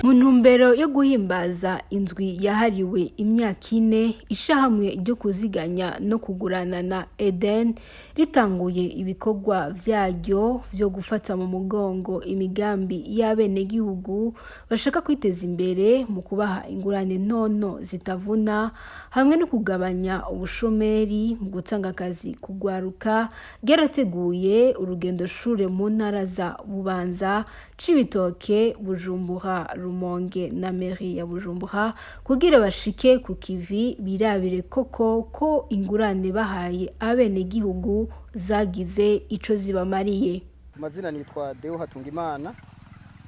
Mu ntumbero yo guhimbaza indwi yahariwe imyaka 4 ishirahamwe ryo kuziganya no kuguranana Eden ritanguye ibikorwa vyaryo vyo gufata mu mungongo imigambi y'abenegihugu bashaka kwiteza imbere mu kubaha ingurane ntonto zitavuna hamwe no kugabanya ubushomeri mu gutanga akazi kugwaruka. Ryarateguye urugendo shure mu ntara za Bubanza Cibitoke, Bujumbura Rumonge na mairie ya Bujumbura kugira bashike ku kivi birabire koko ko ingurane bahaye abenegihugu zagize ico zibamariye. Amazina nitwa Deo Hatungimana,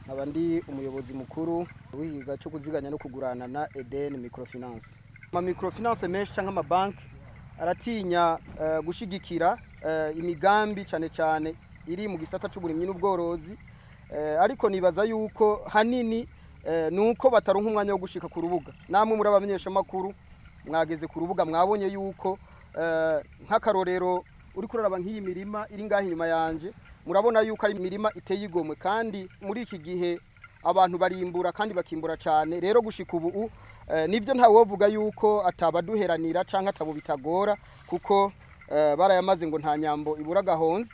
nkaba ndi umuyobozi mukuru w'ikigo cyo kuziganya no kuguranana Eden Microfinance. Microfinance menshi canke amabanki aratinya gushigikira imigambi cyane iri mu gisata c'uburimyi n'ubworozi, ariko nibaza yuko hanini nuko bataronka umwanya wo gushika ku rubuga. Namwe muri abamenyesha makuru mwageze ku rubuga mwabonye yuko nk'akarorero uri kuraraba nk'iyi mirima iri ngaho inyuma yanje, murabona yuko ari mirima iteye igomwe, kandi muri iki gihe abantu barimbura kandi bakimbura cyane. Rero gushika ubu nivyo nta wovuga yuko atabaduheranira canke atabo bitagora, kuko barayamaze ngo nta nyambo ibura gahonze,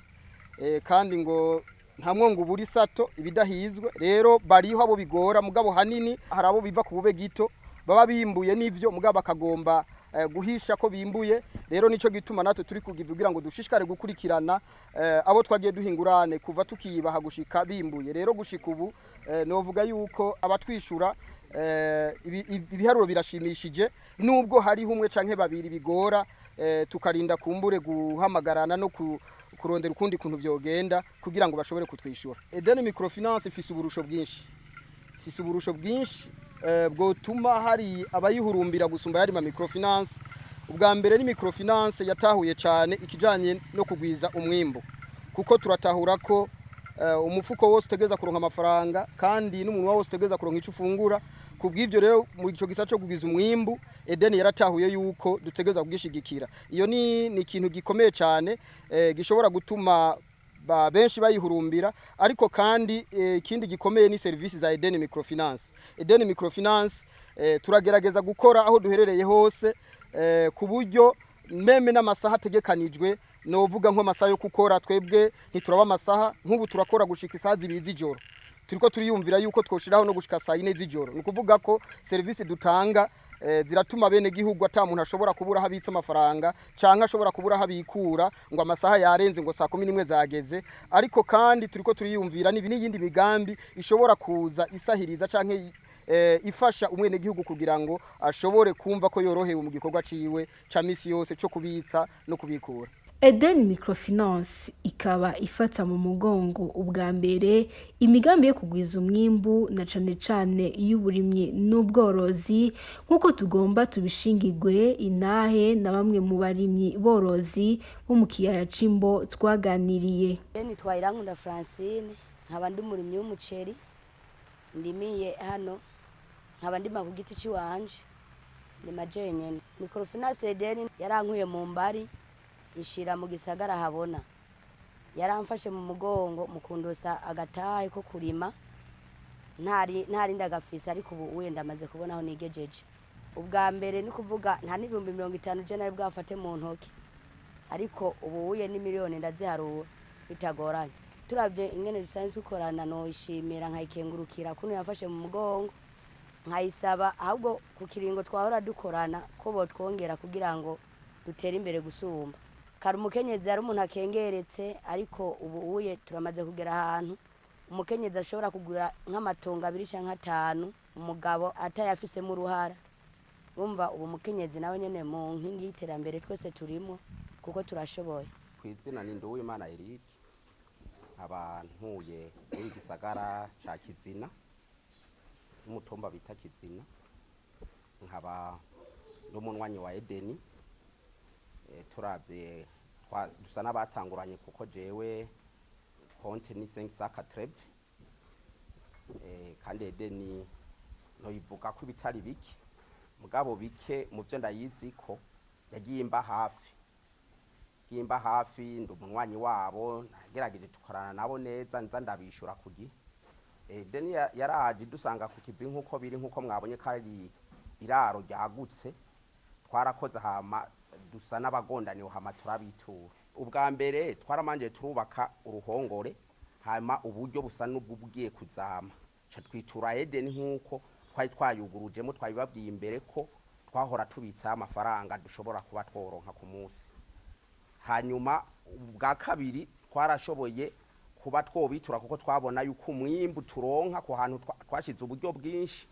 kandi ngo nta mwongo uburi sato ibidahizwe. Rero bariho abo bigora, mugabo hanini hari abo biva ku bube gito baba bimbuye n'ivyo mugabo akagomba guhisha ko bimbuye. Rero nico gituma natwe turi kugira ngo dushishikare gukurikirana abo twagiye duhingurane kuva tukibaha gushika bimbuye. Rero gushika ubu novuga yuko abatwishura ibiharuro birashimishije, nubwo hariho umwe canke babiri bigora, tukarinda kumbure guhamagarana no kurondera ukundi kuntu vyogenda kugira ngo bashobore kutwishura. Eden Microfinance ifise uburusho bwinshi bwotuma hari abayihurumbira gusumba yari ma Microfinance. Ubwa mbere ni Microfinance yatahuye cyane ikijanye no kugwiza umwimbo, kuko turatahura ko umufuko wose utegeza kuronka amafaranga kandi n'umuntu wose utegeza kuronka ico ufungura. Kubw'ivyo rero muri ico gisa cyo kugwiza umwimbo Eden yaratahuye yuko dutegeza kugishigikira. Iyo ni ikintu gikomeye cyane gishobora gutuma benshi bayihurumbira. Ariko kandi ikindi gikomeye ni service za Eden Microfinance. Eden Microfinance turagerageza gukora aho duherereye hose, ku buryo meme n'amasaha ategekanijwe. Novuga nko amasaha yo gukora twebwe ntituraba amasaha, nk'ubu turakora gushika isaha 2 z'ijoro. Turiko turiyumvira yuko twoshiraho no gushika saa 4 z'ijoro. Nukuvuga ko service dutanga ziratuma bene gihugu ata muntu ashobora kubura habitsa amafaranga canke ashobora kubura habikura ngo amasaha yarenze ngo saa 11 zageze. Ariko kandi turiko turiyumvira n'iyindi migambi ishobora kuza isahiriza canke ifasha umwene gihugu kugira ngo ashobore kumva ko yorohewe mu gikorwa ciwe ca misi yose cyo kubitsa no kubikura. Eden Microfinance ikaba ifata mu mugongo ubwa mbere imigambi yo kugwiza umwimbu na cane y'uburimyi n'ubworozi, nkuko tugomba tubishingirwe inahe na bamwe mu barimyi borozi bo mu kiyaya Cimbo twaganiriye. Nitwa Irankunda Francine, nkaba ndi umurimyi w'umuceri, ndimiye hano, nkaba ndima ku giti ciwanje, ndima jenyene. Microfinance Eden yarankuye mu mbari ishira mu gisagara habona, yaramfashe mu mugongo mukundosa agatahe ko kurima ntari ndagafisa, ariko ubu wenda amaze kubona aho nigejeje. Ubwa mbere ni kuvuga nta n'ibihumbi 50 je nari bwafate mu ntoki, ariko ubu uye ni miliyoni ndaziharura bitagoranye. Turavye ingene dusanzwe dukorana, no ishimira nkayikengurukira kuno yafashe mu mugongo, nkayisaba ahubwo ku kiringo twahora dukorana ko botwongera kugira ngo dutere imbere gusumba. Kari umukenyezi ari umuntu akengeretse, ariko ubu uye turamaze kugera ahantu umukenyezi ashobora kugura nk'amatongo 2 canke 5 umugabo atayafisemo uruhara. Urumva ubu umukenyezi nawe nyene mu nkingi y'iterambere twese turimo, kuko turashoboye. Kwizina ni Nduwimana Eric, abantuye muri gisagara ca Kizina, umutumba bita Kizina, nkaba n'umunwanyi wa Eden. Turavye dusa n'abatanguranye kuko jewe konte ni 540, kandi Eden no ivuga ko bitari bike, mugabo bike mu byo ndayizi ko yagiye imba hafi ndi umunwanyi wabo, nagerageje tukorana nabo neza, nza ndabishura kugi Eden yaraje dusanga ku kivi nkuko biri nkuko mwabonye kari iraro ryagutse twarakoze hama dusa n'abagondaniwe hama turabitura. Ubwa mbere twaramanje turubaka uruhongore hama uburyo busa n'ububwiye kuzama ca twitura Eden nkuko twari twayugurujemo twabibabwiye imbere ko twahora tubitsa amafaranga dushobora kuba tworonka ku munsi. Hanyuma ubwa kabiri twarashoboye kuba twobitura kuko twabona yuko umwimbu turonka ku hantu twashize uburyo bwinshi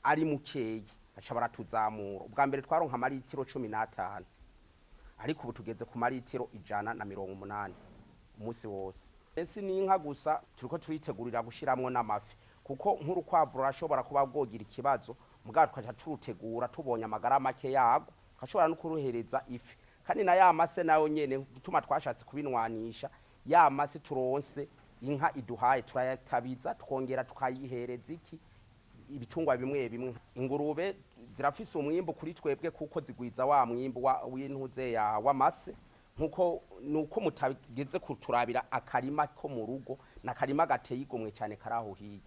ari mukeyi aca baratuzamura. Ubwa mbere twaronka amaritiro 15 ariko ubu tugeze ku maritiro 180 umunsi wose. Ese ni inka gusa turiko turitegurira gushiramwo n'amafi kuko nk'urukwavu rashobora kuba bwogira ikibazo mugabo tukaca turutegura tubonye amagara make yago kashobora no kuruhereza ifi kandi na ya mase nayo nyene gituma twashatse kubinwanisha ya mase turonse inka iduhaye turayatabiza tukongera tukayihereza iki ibitungwa bimwe bimwe. Ingurube zirafise umwimbo kuri twebwe kuko zigwiza wa mwimbo w'intuze ya wamase nuko mutageze kuturabira akarima ko mu rugo na karima gateye igomwe cyane karaho hiyo.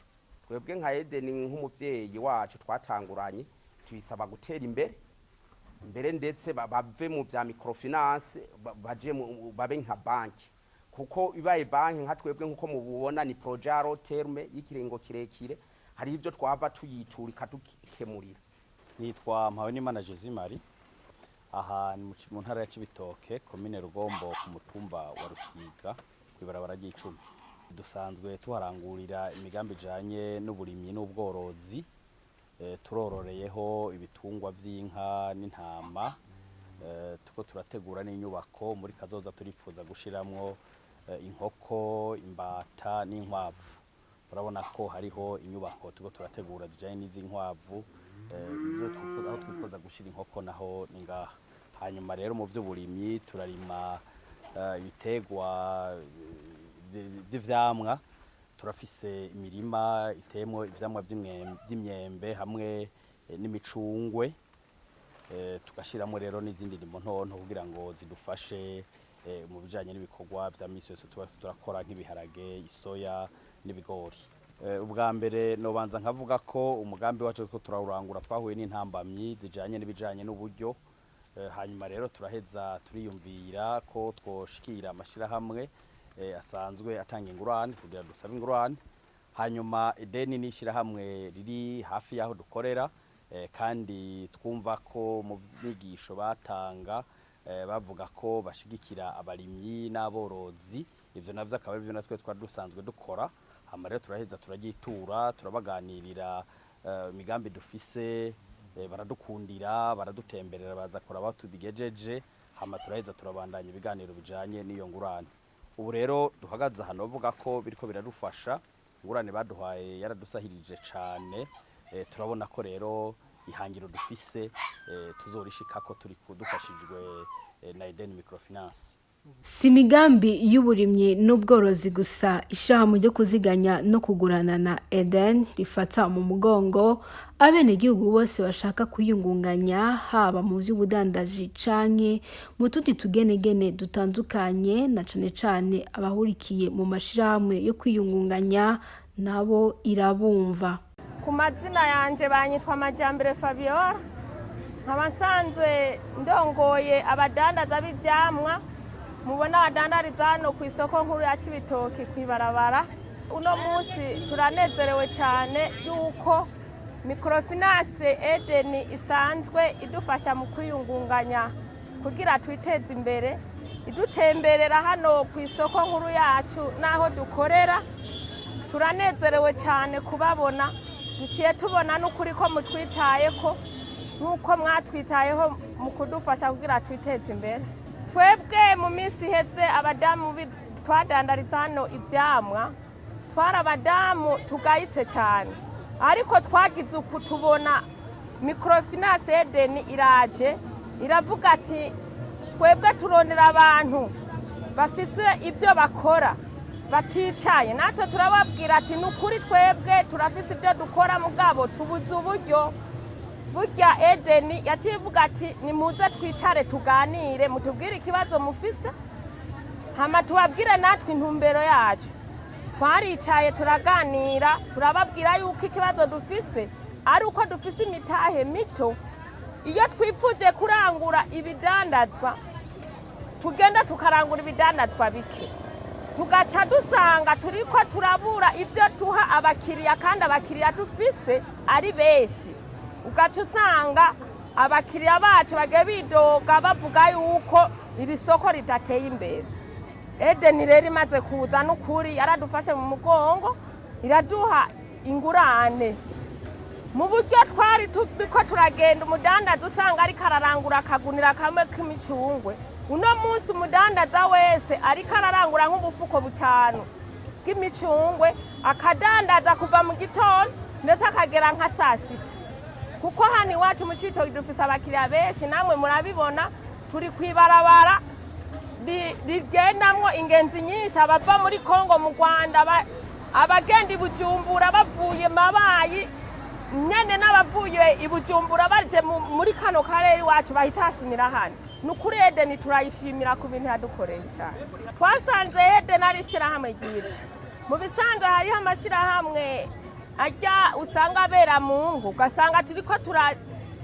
Twebwe nka Eden nk'umuvyeyi wacu twatanguranye tubisaba gutera imbere ndetse bave mu vya microfinance baje babe nka banki kuko ibaye banki nka twebwe nkuko mububona ni projaro terme y'ikiringo kirekire hari ivyo twava tuyiturika tukemurira. Nitwa Mpawenimana Jezimari aha ni mu ntara ya Cibitoke komine Rugombo ku mutumba wa Rusiga kwibarabara ry'icumi. Dusanzwe tuharangurira imigambi janye n'uburimyi n'ubworozi turororeyeho ibitungwa vy'inka n'intama tuko turategura n'inyubako muri kazoza turifuza gushiramwo inkoko imbata n'inkwavu. Urabona ko hariho inyubako tuko turategura zijanye n'izinkwavu aho twifuza gushira inkoko naho ningaha. Hanyuma rero mu vy'uburimyi turarima ibitegwa vy'ivyamwa turafise imirima iteyemwo ivyamwa vy'imyembe hamwe n'imicungwe tugashiramo rero n'izindi ndimo ntonto kugira ngo zidufashe mu bijanye n'ibikorwa vya misi yose turakora nk'ibiharage isoya n'ibigori. Ubwa mbere nobanza nkavuga ko umugambi wacu ko turawurangura twahuye n'intambamyi zijanye n'ibijanye n'uburyo hanyuma rero turaheza turiyumvira ko twoshikira amashirahamwe asanzwe atanga ingurane kugira dusabe ingurane. Hanyuma Eden ni ishirahamwe riri hafi yaho dukorera kandi twumva ko mu vyigisho batanga bavuga ko bashigikira abarimyi n'aborozi. Ivyo navyo akaba ari byo natwe twari dusanzwe dukora. Hama rero turaheza turagitura turabaganirira imigambi dufise baradukundira baradutemberera baza kora batubigejeje hama turaheza turabandanya ibiganiro bijanye n'iyo ngurane. Ubu rero duhagaze hano bavuga ko biriko biradufasha ingurane baduhaye yaradusahirije cane turabona ko rero ihangiro dufise tuzorishika ko turi kudufashijwe na Eden Microfinance. Si imigambi y'uburimyi n'ubworozi gusa ishirahamwe ryo kuziganya no kuguranana Eden rifata mu mugongo abenegihugu bose bashaka kuyungunganya haba mu vy'ubudandaji canke mu tundi tugenegene dutandukanye na cane abahurikiye mu mashirahamwe yo kwiyungunganya nabo irabumva. Ku mazina yanje banyitwa Majambere Fabiola nkabasanzwe ndongoye abadandaza b'ivyamwa mubona abadandariza hano ku isoko nkuru ya Cibitoke kwibarabara. Uno munsi turanezerewe cyane yuko Microfinance Eden isanzwe idufasha mu kwiyungunganya kugira twiteze imbere idutemberera hano ku isoko nkuru yacu naho dukorera. Turanezerewe cyane kubabona duciye tubona n'ukuri ko mutwitayeko nk'uko mwatwitayeho mu kudufasha kugira twiteze imbere. Twebwe mu minsi iheze abadamu twadandariza hano ivyamwa twara abadamu tugayitse cyane ariko twagize uku tubona Microfinance Eden iraje iravuga ati twebwe turondera abantu bafise ibyo bakora baticaye natwe turababwira ati nukuri twebwe turafise ibyo dukora mugabo tubuze uburyo. Burya Eden yacivuga ati nimuze twicare tuganire mutubwire ikibazo mufise hama tubabwire natwe intumbero yacu. twaricaye turaganira turababwira yuko ikibazo dufise ari uko dufise imitahe mito. Iyo twipfuje kurangura ibidandazwa tugenda tukarangura ibidandazwa bike, tugaca dusanga turiko turabura ibyo tuha abakiriya, kandi abakiriya dufise ari benshi. Ugaca usanga abakiriya bacu bagiye bidoga bavuga yuko iri soko ridateye imbere. Eden rero imaze kuza n'ukuri yaradufashe mu mugongo, iraduha ingurane. Mu buryo twari turiko turagenda umudandaza usanga ariko ararangura akagunira kamwe k'imicungwe, uno munsi umudandaza wese ariko ararangura nk'ubufuko 5 bw'imicungwe, akadandaza kuva mu gitondo ndetse akagera nka saa 6. Kuko hano iwacu mu Cibitoke dufise abakiriya benshi, namwe murabibona, turi kwibarabara rigendamwo ingenzi nyinshi, abava muri Kongo, mu Rwanda, abagenda i Bujumbura bavuye Mabayi, nyene n'abavuye i Bujumbura baje muri kano karere iwacu bahita hasimira hano. Nukuri Eden turayishimira ku bintu yadukoreye cyane. Twasanze Eden ari ishirahamwe ryiza. Mu bisanzwe hariho amashirahamwe ajya usanga abera mu ngo, ugasanga turiko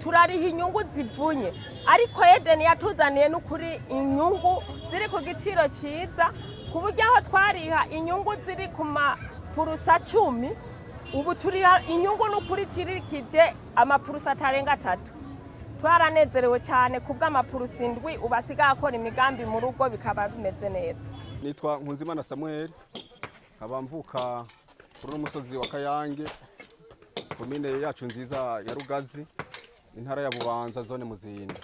turariha inyungu zivunye, ariko Eden yatuzaniye n'ukuri inyungu ziri ku giciro ciza, ku buryo aho twariha inyungu ziri ku mapurusa 10, ubu turiha inyungu n'ukuri cirikije amapurusa atarenga 3. Twaranezerewe cyane kubw'amapurusa indwi ubasigaye akora imigambi mu rugo bikaba bimeze neza. Nitwa Nkunzimana Samuel, abamvuka kuri umusozi wa Kayange, komine yacu nziza ya Rugazi, intara ya Bubanza, zone Muzinda.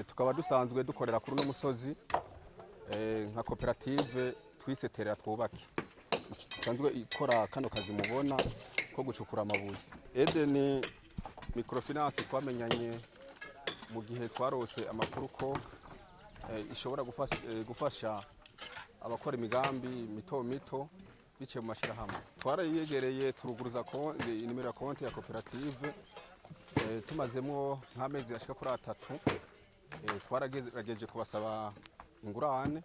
Tukaba dusanzwe dukorera kuri umusozi nka koperative twisetera twubake, isanzwe ikora kano kazi mubona ko gucukura amabuye. Eden Microfinance twamenyanye mu gihe twarose amakuru ko ishobora gufasha abakora imigambi mito mito bice mu mashirahamwe. Twarayegereye turuguruza inimero ya konti ya koperative, tumazemo nk'amezi ashika kuri 3. Twaragejeje kubasaba ingurane,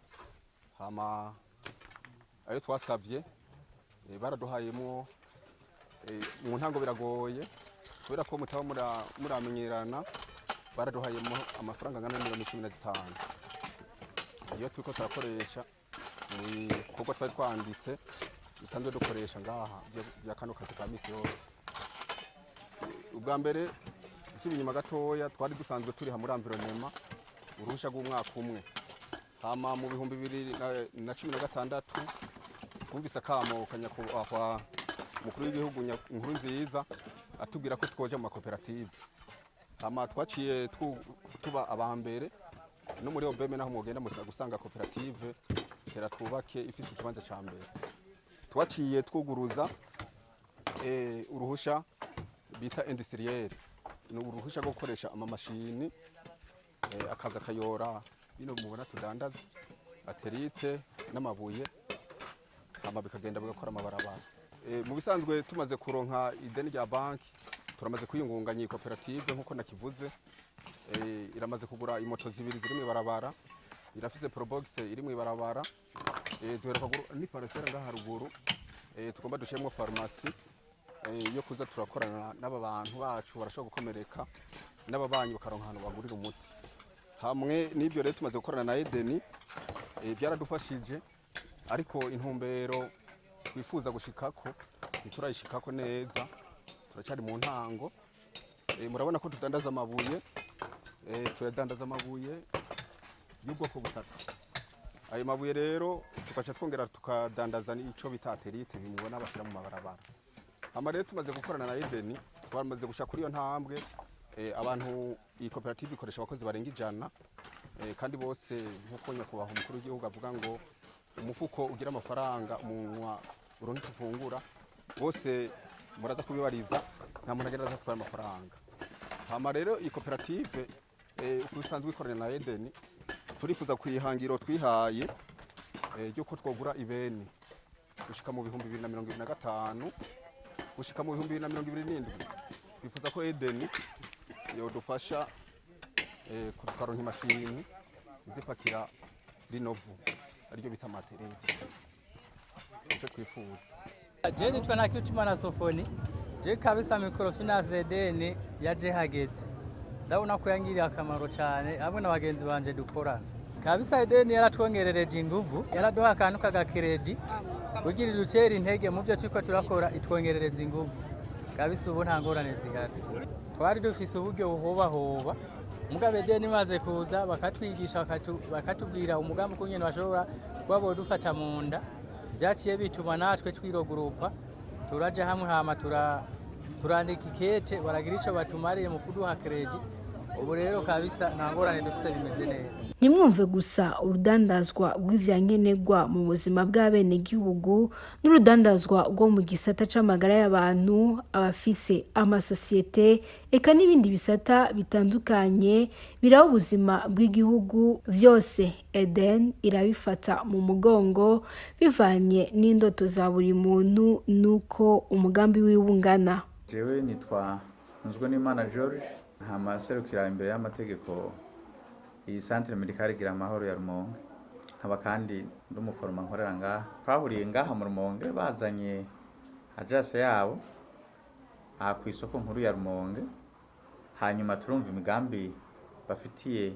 hama ayo twasavye baraduhayemo. Mu ntango biragoye kubera ko mutaba muramenyerana, baraduhayemo amafaranga angana na 15. Iyo turiko turakoresha mu bikorwa twari twanditse bisanzwe dukoresha ngaha bya kano kazi ka misi yose. Ubwa mbere usubiye inyuma gatoya twari dusanzwe turi muri environnement uruhusha rw'umwaka umwe, hama mu 2016 twumvise akamo kanyakubahwa mukuru w'igihugu inkuru nziza atubwira ko twoje mu makoperative. Hama twaciye tuba abambere no muri obeme naho mugenda musa gusanga koperative tera twubake ifise ikibanza ca mbere. Twaciye twuguruza uruhusha bita industriel, no uruhusha rwo gukoresha amamashini akaza kayora bino mubona tudandaza aterite n'amabuye, hama bikagenda bigakora amabarabara. Mu bisanzwe tumaze kuronka ideni rya banki, turamaze kwiyungunganya koperative nkuko nakivuze. Iramaze kugura imoto 2 ziri mu barabara, irafise probox iri mu barabara. Duheruka ni parcelle ngaha haruguru, tugomba dushemwe farumasi yo kuza turakorana n'aba bantu bacu barashobora gukomereka, n'ababanyi bakaronka ahantu bagurira umuti. Hamwe n'ibyo rero tumaze gukorana na Eden, byaradufashije, ariko intumbero twifuza gushikako ntiturayishikako neza, turacyari mu ntango. Murabona ko tudandaza amabuye, tuyadandaza amabuye y'ubwoko butatu. Ayo mabuye rero tukaca twongera tukadandaza n'ico bita aterite bimubona bashira mu mabarabara. Hama rero tumaze gukorana na Eden, twamaze gusha kuri iyo ntambwe. Abantu iyi koperative ikoresha abakozi barenga 100, kandi bose nkuko nyakubahwa umukuru w'igihugu avuga ngo umufuko ugira amafaranga umunwa uronka ifungura, bose muraza kubibariza, nta muntu agenda atwara amafaranga. Hama rero iyi koperative ukusanzwe ikorana na Eden, turifuza kwihangiro twihaye yuko twogura ibeni gushika mu 2025 gushika mu 2027. Twifuza ko Eden yodufasha kukaronka imashini zipakira rinovu aryo bita materiel. icyo twifuza. Je nitwa Nakirutimana Sofoni, je kabisa Microfinance Eden yaje hageze, ndabona ko yangiriye akamaro cyane hamwe n'abagenzi banje dukorana. Kabisa Eden yaratwongerereje inguvu, yaraduha akantu k'agakredi kugira dutere intege mu byo twiko turakora, itwongerereza inguvu. Kabisa ubu nta ngorane zihari. Twari dufise uburyo buhoba mugabe Eden imaze kuza bakatwigisha bakatubwira umugambi kunyene bashobora kuba dufata mu nda, byaciye bituma natwe twirogurupa turaje hamwe hama turandika ikete baragira ico batumariye mu kuduha kredi. Ubu rero kabisa nta ngorane dufise, bimeze neza. Ntimwumve gusa urudandazwa rw'ivyankenerwa mu buzima bw'abenegihugu n'urudandazwa rwo mu gisata c'amagara y'abantu, abafise amasosiyete eka n'ibindi bisata bitandukanye biraba ubuzima bw'igihugu, vyose Eden irabifata mu mugongo bivanye n'indoto za buri muntu nuko umugambi w'iwungana. Jewe nitwa Nzwenimana George, hamaserukira imbere y'amategeko iyi centre medicale gira amahoro ya Rumonge, nkaba kandi ndumuforoma nkorera ngaha. Twahuriye ngaha mu Rumonge bazanye adresse yabo aha ku isoko nkuru ya Rumonge, hanyuma turumva imigambi bafitiye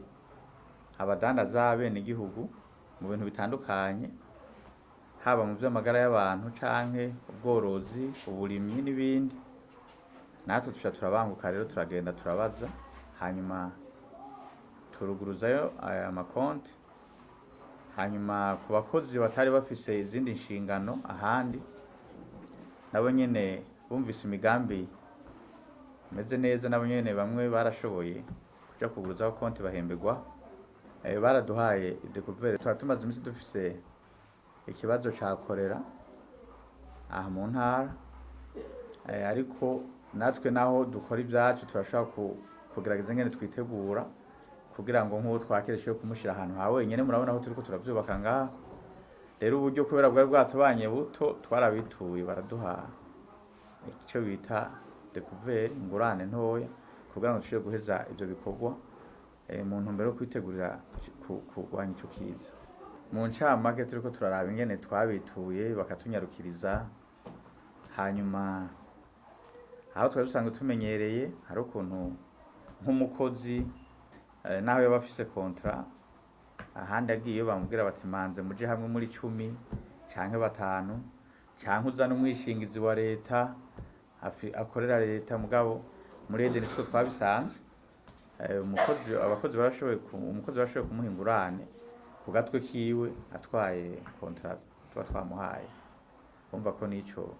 abadandaza abenegihugu mu bintu bitandukanye, haba mu by'amagara y'abantu canke ubworozi, uburimyi n'ibindi. Natwe turabanguka rero turagenda turabaza, hanyuma turuguruzayo aya makonti. Hanyuma ku bakozi batari bafise izindi nshingano ahandi, nabo nyene bumvise imigambi meze neza, nabo nyene bamwe barashoboye kuja kuguruzaho konti bahembegwa. Baraduhaye découverte. Tumaze iminsi dufise ikibazo ca korera aha mu ntara, ariko natwe naho dukora ibyacu turashaka kugerageza ngene twitegura kugira ngo nk'uwo twakireshe kumushira ahantu ha wenyene. Murabona aho turiko turavyubaka ngaha rero, uburyo kubera bwari bwatubanye buto twarabituye, baraduha icyo bita découverte, ingurane ntoya, kugira ngo dushobore guheza ivyo bikorwa mu ntumbero yo kwitegurira kurwanya ico kiza. Mu ncamake turiko turaraba ingene twabituye bakatunyarukiriza, hanyuma aho twari dusanzwe tumenyereye hari ukuntu nk'umukozi naho yaba afise kontra ahandi agiye bamubwira bati manze muje hamwe muri 10 canke 5 canke uzana umwishingizi wa leta akorera leta. Mugabo muri Eden siko twabisanze, umukozi barashoboye kumuha ingurane ku gatwe kiwe atwaye kontra twamuhaye. Umva ko nico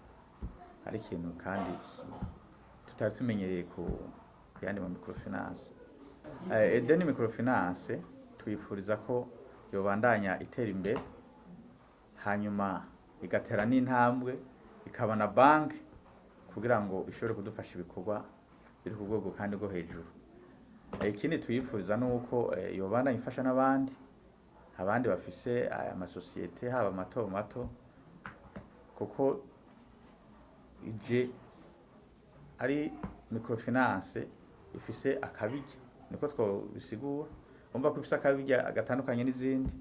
ari ikintu kandi tutari tumenyereye ku yandi mu microfinance. Eden Microfinance twifuriza ko yobandanya itera imbere, hanyuma igatera n'intambwe ikaba na banki kugira ngo ishobore kudufasha ibikorwa biri ku rwego kandi rwo hejuru. Ikindi tuyifuriza nuko yobandanya ifasha n'abandi bafise amasosiyete haba mato kuko ije ari Microfinance ifise akabijya, niko twobisigura. Umva ko ifise akabijya agatandukanye n'izindi.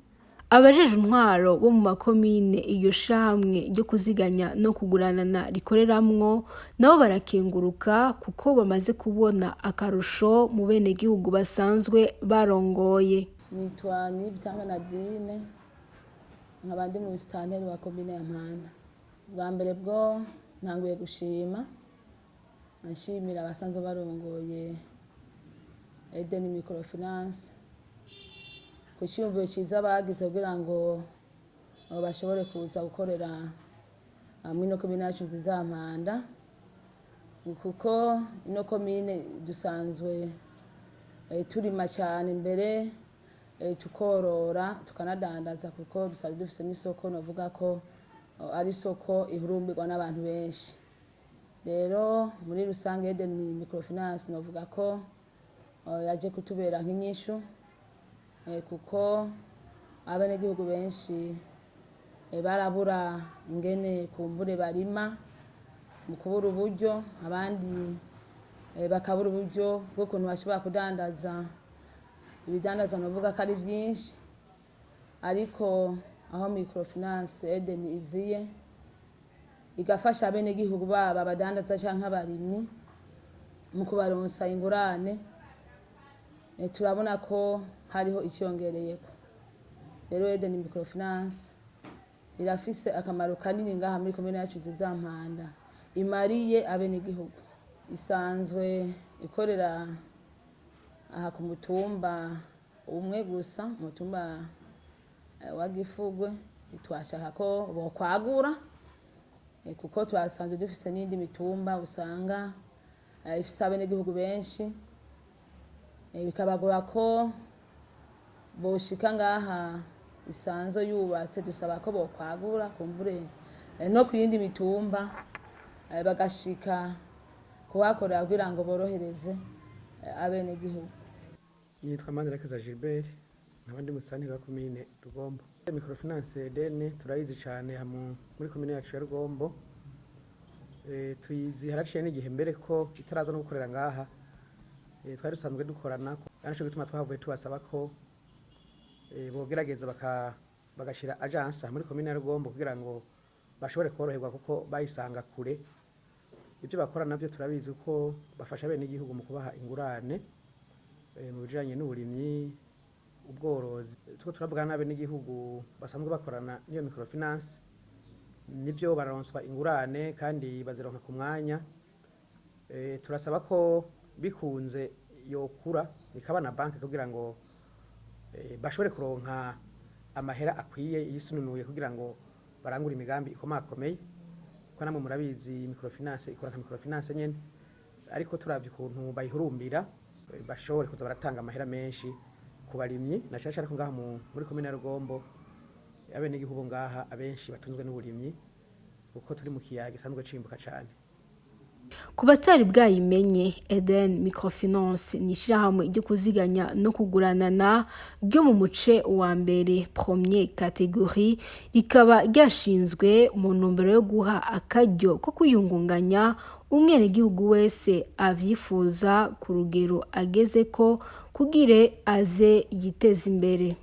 Abajeje intwaro bo mu makomine iyo shamwe ryo kuziganya no kuguranana rikoreramwo nabo barakenguruka kuko bamaze kubona akarusho mu benegihugu basanzwe barongoye. Nitwa Nadine, nkabandi mu stanteri wa komine ya Mpanda. Bwa mbere bwo ntanguye gushima, nshimira abasanzwe barongoye Eden Microfinance ku cyumviro cyiza bagize kugira ngo bashobore kuza gukorera ino komine yacu nziza Mpanda, kuko ino komine dusanzwe turima cyane imbere, tukorora tukanadandaza, kuko dusanzwe dufite n'isoko navuga ko ari isoko ihurumbirwa n'abantu benshi. Rero muri rusange Eden Microfinance navuga ko yaje kutubera nk'inyishu, kuko abenegihugu benshi barabura ingene kumbure barima mu kubura uburyo, abandi bakabura uburyo bw'ukuntu bashobora kudandaza ibidandazwa navuga ko ari byinshi. Ariko aho Microfinance Eden iziye igafasha abenegihugu baba abadandaza canke abarimyi mu kubaronsa ingurane. Turabona ko hariho icyongereyeko. Rero Eden Microfinance irafise akamaro kanini ngaha muri komune yacu Zizampanda, imariye abenegihugu. Isanzwe ikorera aha ku mutumba umwe gusa, mutumba wa Gifugwe. Twashaka ko bokwagura kuko twasanzwe dufise n'indi mitumba usanga ifise abenegihugu benshi, bikabagora ko boshika ngaha isanzo yubatse. Dusaba ko bokwagura kumbure no kuyindi mitumba bagashika kubakorera kugira ngo borohereze abenegihugu. Nitwa Manirakiza Gilbert, nkabandi musani wa komine Rugombo. Microfinance Eden turayizi cyane muri komine yacu ya Rugombo. Tuyizi haraciye n'igihe mbere ko itaraza no gukorera ngaha. Twari dusanzwe dukorana, ariko gituma twavuye tubasaba ko bogerageza bagashira agence muri komine ya Rugombo kugira ngo bashobore koroherwa kuko bayisanga kure. Ibyo bakora nabyo turabizi ko bafasha bene igihugu mu kubaha ingurane mu bijanye n'uburimyi, ubworozi. Tuko turabugana n'abene igihugu basanzwe bakorana n'iyo microfinance, nibyo bararonswa ingurane kandi bazironka ku mwanya. Turasaba ko bikunze yokura ikaba na banki kugira ngo bashobore kuronka amahera akwiye yisununuye kugira ngo barangure imigambi ikomakomeye. Ko namwe murabizi microfinance ikora nka microfinance nyene, ariko turavye ukuntu bayihurumbira bashobore kuza baratanga amahera menshi ku barimyi na cyane ko ngaha muri komine ya Rugombo abene igihugu ngaha abenshi batunzwe n'uburimyi kuko turi mu kiyaga gisanzwe cimbuka cyane. Ku batari bwayimenye, Eden Microfinance ni ishirahamwe ryo kuziganya no kuguranana ryo mu muce wa mbere premier categorie, rikaba ryashinzwe mu ntumbero yo guha akaryo ko kuyungunganya umwenegihugu wese avyifuza ku rugero ageze ko kugire aze yiteza imbere.